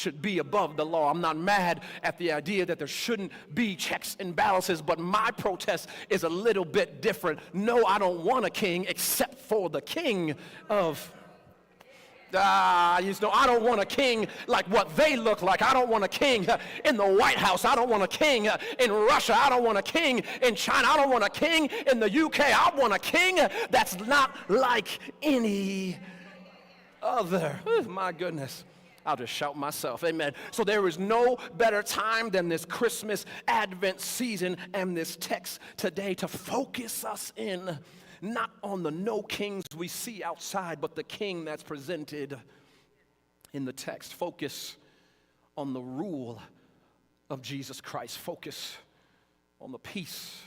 should be above the law. I'm not mad at the idea that there shouldn't be checks and balances, but my protest is a little bit different. No, I don't want a king except for the king of... I don't want a king like what they look like. I don't want a king in the White House. I don't want a king in Russia. I don't want a king in China. I don't want a king in the UK. I want a king that's not like any other. My goodness. I'll just shout myself. Amen. So there is no better time than this Christmas Advent season and this text today to focus us in not on the no kings we see outside, but the king that's presented in the text. Focus on the rule of Jesus Christ. Focus on the peace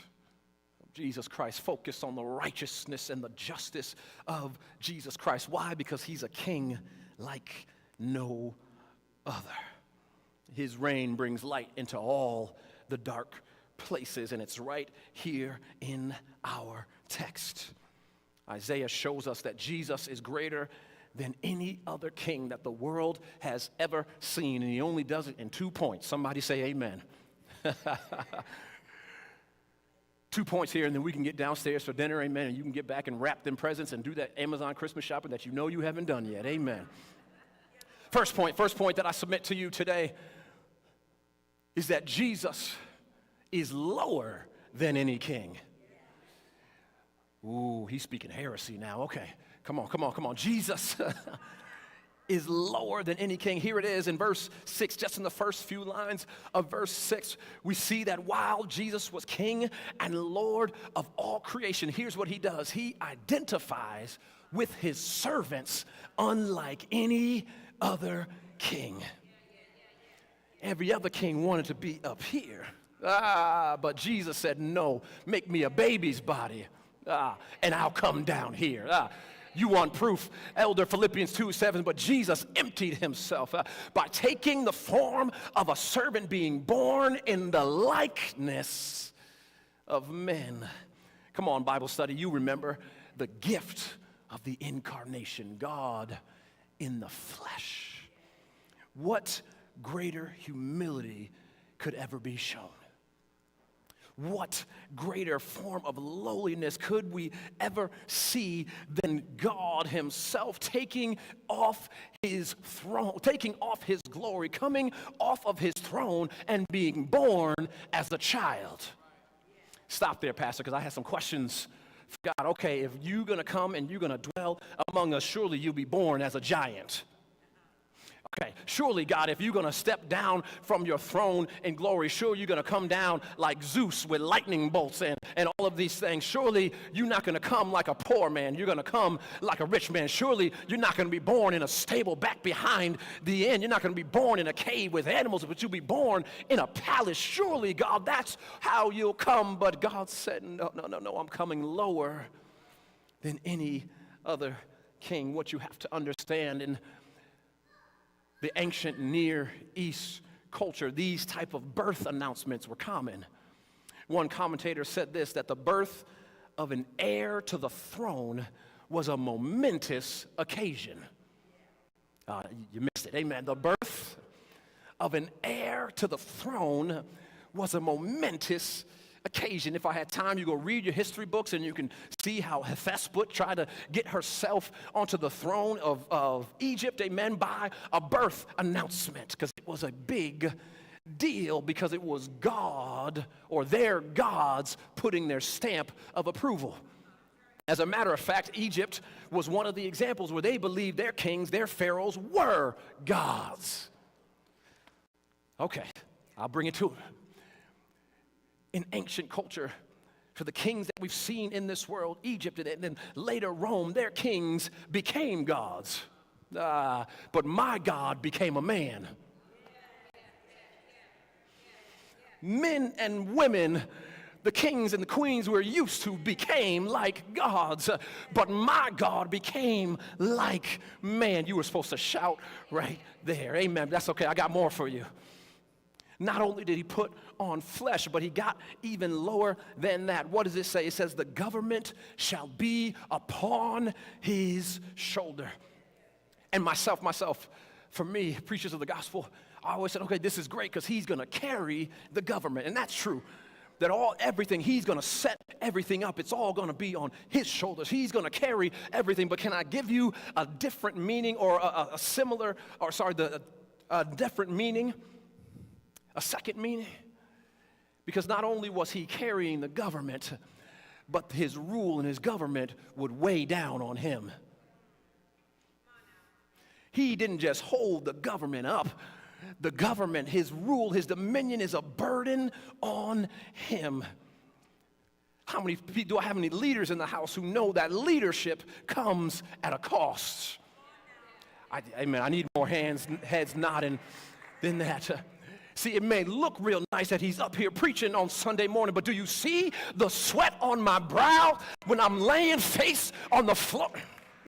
of Jesus Christ. Focus on the righteousness and the justice of Jesus Christ. Why? Because he's a king like no other. His reign brings light into all the dark places, and it's right here in our text. Isaiah shows us that Jesus is greater than any other king that the world has ever seen, and he only does it in 2 points. Somebody say amen. 2 points here, and then we can get downstairs for dinner, amen, and you can get back and wrap them presents and do that Amazon Christmas shopping that you know you haven't done yet, amen. First point that I submit to you today is that Jesus is lower than any king. Ooh, he's speaking heresy now. Okay, come on. Jesus is lower than any king. Here it is in verse 6, just in the first few lines of verse 6, we see that while Jesus was king and Lord of all creation, here's what he does. He identifies with his servants unlike any other king. Every other king wanted to be up here. But Jesus said, no, make me a baby's body, and I'll come down here. You want proof? Elder Philippians 2:7, but Jesus emptied himself by taking the form of a servant, being born in the likeness of men. Come on, Bible study, you remember the gift of the incarnation, God in the flesh. What greater humility could ever be shown? What greater form of lowliness could we ever see than God himself taking off his throne, taking off his glory, coming off of his throne and being born as a child? Stop there, Pastor, because I have some questions for God. Okay, if you're going to come and you're going to dwell among us, surely you'll be born as a giant. Okay, surely, God, if you're going to step down from your throne in glory, sure, you're going to come down like Zeus with lightning bolts and all of these things. Surely, you're not going to come like a poor man. You're going to come like a rich man. Surely, you're not going to be born in a stable back behind the inn. You're not going to be born in a cave with animals, but you'll be born in a palace. Surely, God, that's how you'll come. But God said, no, I'm coming lower than any other king. What you have to understand in the ancient Near East culture, these type of birth announcements were common. One commentator said this, that the birth of an heir to the throne was a momentous occasion. You missed it, amen. The birth of an heir to the throne was a momentous occasion. If I had time, you go read your history books and you can see how Hethesbut tried to get herself onto the throne of Egypt, amen, by a birth announcement, because it was a big deal, because it was God or their gods putting their stamp of approval. As a matter of fact, Egypt was one of the examples where they believed their kings, their pharaohs, were gods. Okay, I'll bring it to it. In ancient culture, for the kings that we've seen in this world, Egypt and then later Rome, their kings became gods. But my God became a man. Men and women, the kings and the queens we're used to, became like gods. But my God became like man. You were supposed to shout right there. Amen. That's okay. I got more for you. Not only did he put on flesh, but he got even lower than that. What does it say? It says, the government shall be upon his shoulder. And myself, for me, preachers of the gospel, I always said, okay, this is great because he's going to carry the government. And that's true. That everything, he's going to set everything up. It's all going to be on his shoulders. He's going to carry everything. But can I give you a different meaning or a different meaning, a second meaning? Because not only was he carrying the government, but his rule and his government would weigh down on him. He didn't just hold the government up. The government, his rule, his dominion is a burden on him. How many people, do I have any leaders in the house who know that leadership comes at a cost? Amen. I need more heads nodding than that. See, it may look real nice that he's up here preaching on Sunday morning, but do you see the sweat on my brow when I'm laying face on the floor?